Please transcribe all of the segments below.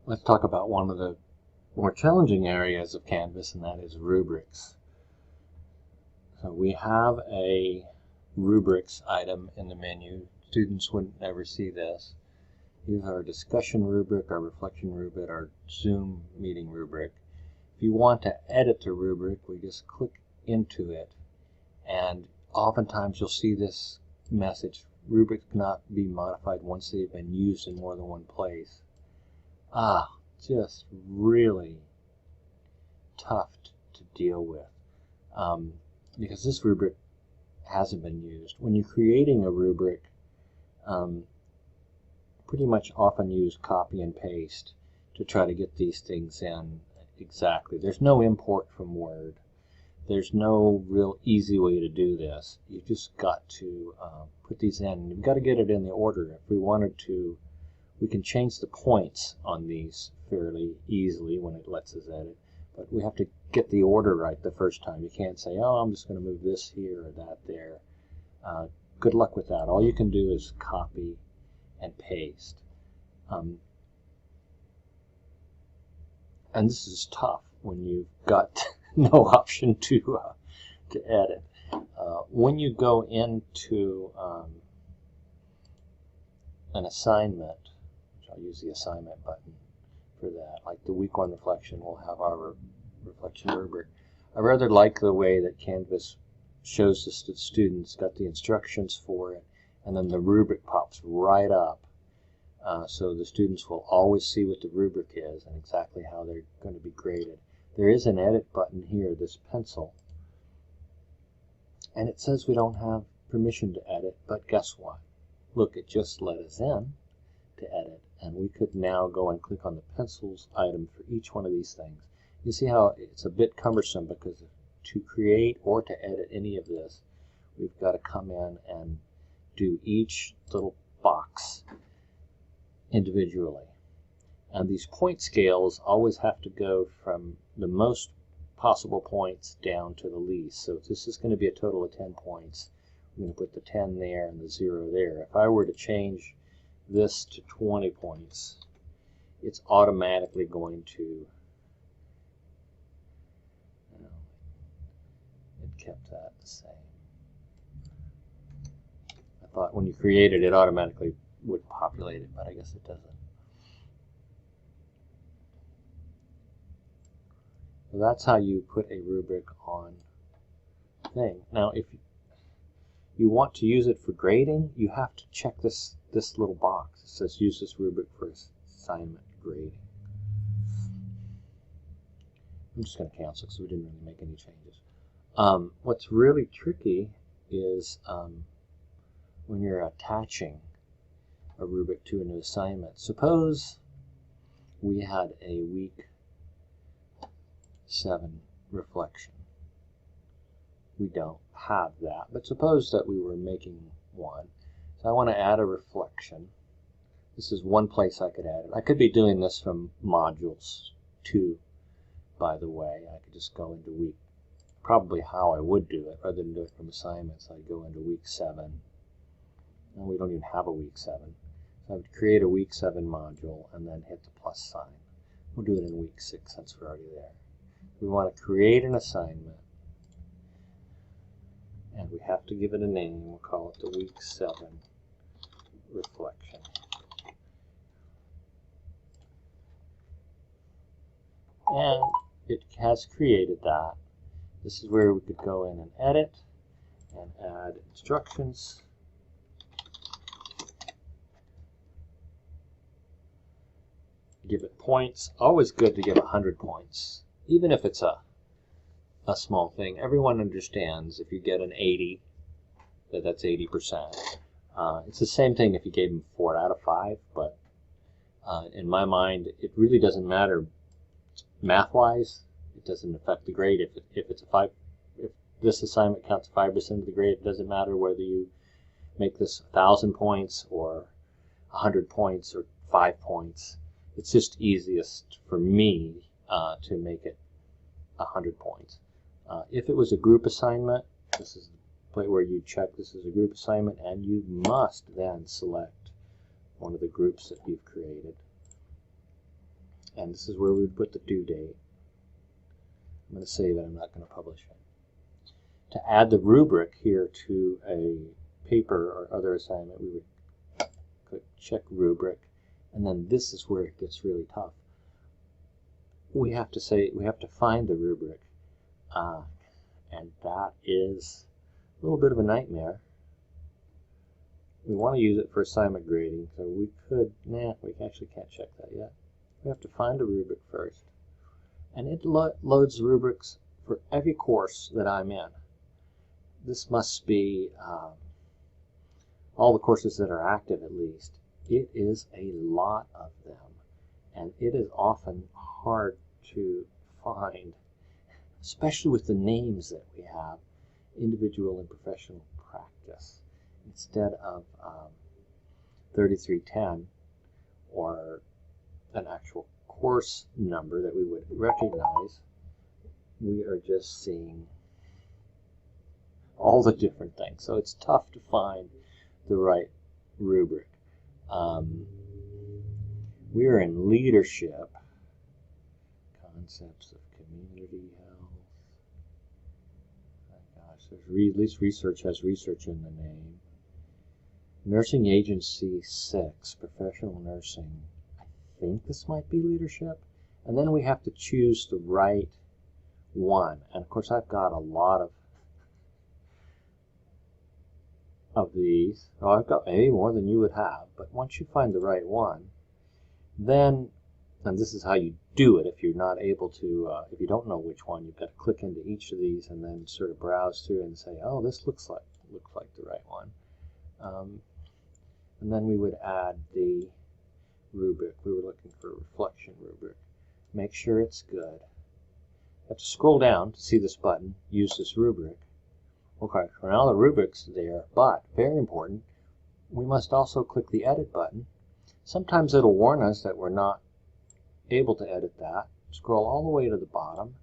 Let's talk about one of the more challenging areas of Canvas, and that is rubrics. So we have a rubrics item in the menu. Students wouldn't ever see this. Here's our discussion rubric, our reflection rubric, our Zoom meeting rubric. If you want to edit the rubric, we just click into it, and oftentimes you'll see this message: rubrics cannot be modified once they've been used in more than one place. Just really tough to deal with, because this rubric hasn't been used. When you're creating a rubric, pretty much often use copy and paste to try to get these things in exactly. There's no import from Word. There's no real easy way to do this. You just got to put these in. You've got to get it in the order. If we wanted to, we can change the points on these fairly easily when it lets us edit, but we have to get the order right the first time. You can't say, oh, I'm just going to move this here or that there. Good luck with that. All you can do is copy and paste. And this is tough when you've got no option to edit. When you go into an assignment, I'll use the assignment button for that. Like the week 1 reflection, we'll have our reflection rubric. I rather like the way that Canvas shows this to the students, got the instructions for it, and then the rubric pops right up. So the students will always see what the rubric is and exactly how they're going to be graded. There is an edit button here, this pencil, and it says we don't have permission to edit, but guess what? Look, it just let us in to edit, and we could now go and click on the pencils item for each one of these things. You see how it's a bit cumbersome, because to create or to edit any of this, we've got to come in and do each little box individually. And these point scales always have to go from the most possible points down to the least. So if this is going to be a total of 10 points, I'm going to put the 10 there and the 0 there. If I were to change this to 20 points, it's automatically going to, it kept that the same. I thought when you created it automatically would populate it, but I guess it doesn't. So that's how you put a rubric on thing. Now, if you want to use it for grading, you have to check this little box. It says use this rubric for assignment grading. I'm just going to cancel because we didn't really make any changes. What's really tricky is when you're attaching a rubric to a new assignment. Suppose we had a week 7 reflection. We don't have that, but suppose that we were making one. So I want to add a reflection. This is one place I could add it. I could be doing this from modules 2, by the way. I could just go into week, probably how I would do it, rather than do it from assignments. I'd go into week 7. And we don't even have a week 7. So I would create a week 7 module and then hit the plus sign. We'll do it in week 6 since we're already there. We want to create an assignment, and we have to give it a name. We'll call it the week 7 reflection. And it has created that. This is where we could go in and edit and add instructions. Give it points. Always good to give 100 points, even if it's a small thing. Everyone understands if you get an 80, that's 80%. It's the same thing if you gave them 4 out of 5, but in my mind, it really doesn't matter math-wise. It doesn't affect the grade. If it's a 5, if this assignment counts 5% of the grade, it doesn't matter whether you make this 1,000 points or 100 points or 5 points. It's just easiest for me to make it 100 points. If it was a group assignment, this is the point where you check this is a group assignment, and you must then select one of the groups that you've created. And this is where we would put the due date. I'm going to save it. I'm not going to publish it. To add the rubric here to a paper or other assignment, we would click check rubric, and then this is where it gets really tough. We have to find the rubric, and that is a little bit of a nightmare. We want to use it for assignment grading, so we could, we actually can't check that yet. We have to find a rubric first, and it loads rubrics for every course that I'm in. This must be all the courses that are active, at least. It is a lot of them, and it is often hard to find, especially with the names that we have, individual and professional practice, instead of 3310 or an actual course number that we would recognize. We are just seeing all the different things, so it's tough to find the right rubric. We are in leadership, concepts of community health. My gosh, there's at least research has research in the name. Nursing Agency 6, professional nursing. I think this might be leadership. And then we have to choose the right one. And of course I've got a lot of these. Oh, I've got maybe more than you would have, but once you find the right one, then, and this is how you do it if you're not able to, if you don't know which one, you've got to click into each of these and then sort of browse through and say, oh, this looks like the right one. And then we would add the rubric. We were looking for a reflection rubric. Make sure it's good. You have to scroll down to see this button, use this rubric. Okay, so now the rubric's there, but, very important, we must also click the edit button. Sometimes it'll warn us that we're not able to edit that. Scroll all the way to the bottom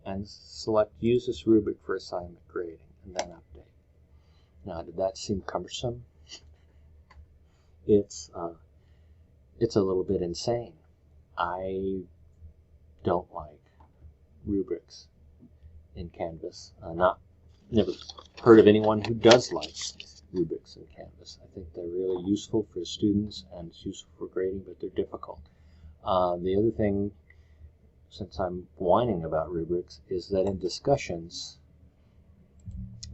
and select use this rubric for assignment grading, and then update. Now, did that seem cumbersome? It's a little bit insane. I don't like rubrics in Canvas. Never heard of anyone who does like rubrics in Canvas. I think they're really useful for students and it's useful for grading, but they're difficult. The other thing, since I'm whining about rubrics, is that in discussions,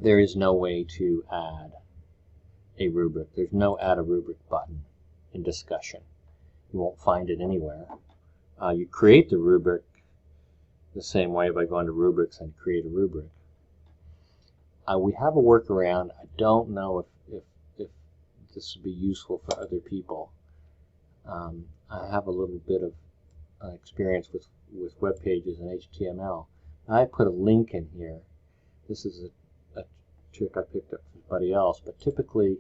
there is no way to add a rubric. There's no add a rubric button in discussion. You won't find it anywhere. You create the rubric the same way by going to rubrics and create a rubric. We have a workaround. I don't know if this would be useful for other people. I have a little bit of experience with web pages and HTML. I put a link in here. This is a trick I picked up from somebody else, but typically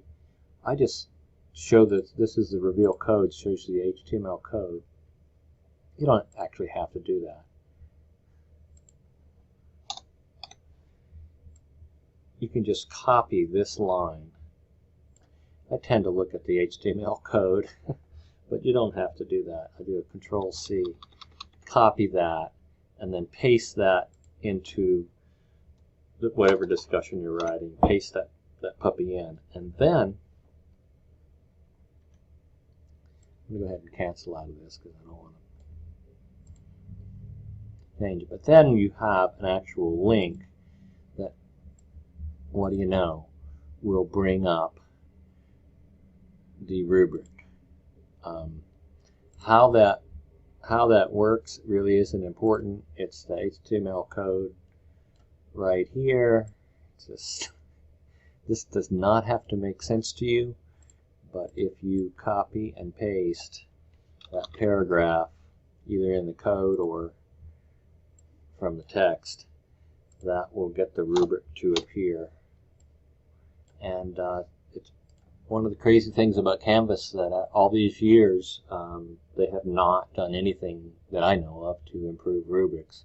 I just show that this is the reveal code, shows you the HTML code. You don't actually have to do that. You can just copy this line. I tend to look at the HTML code, but you don't have to do that. I do a Control-C, copy that, and then paste that into whatever discussion you're writing. Paste that puppy in. And then, I'm going to go ahead and cancel out of this because I don't want to change it. But then you have an actual link that, what do you know, will bring up the rubric. How that works really isn't important. It's the HTML code right here. This does not have to make sense to you, but if you copy and paste that paragraph either in the code or from the text, that will get the rubric to appear. And it's one of the crazy things about Canvas that all these years they have not done anything that I know of to improve rubrics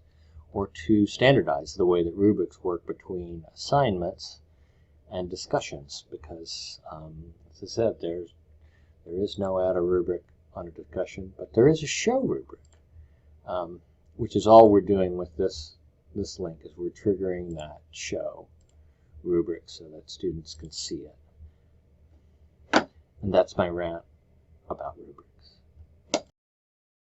or to standardize the way that rubrics work between assignments and discussions, because as I said, there is no add a rubric on a discussion, but there is a show rubric. which is all we're doing with this link, is we're triggering that show rubric so that students can see it. And that's my rant about rubrics.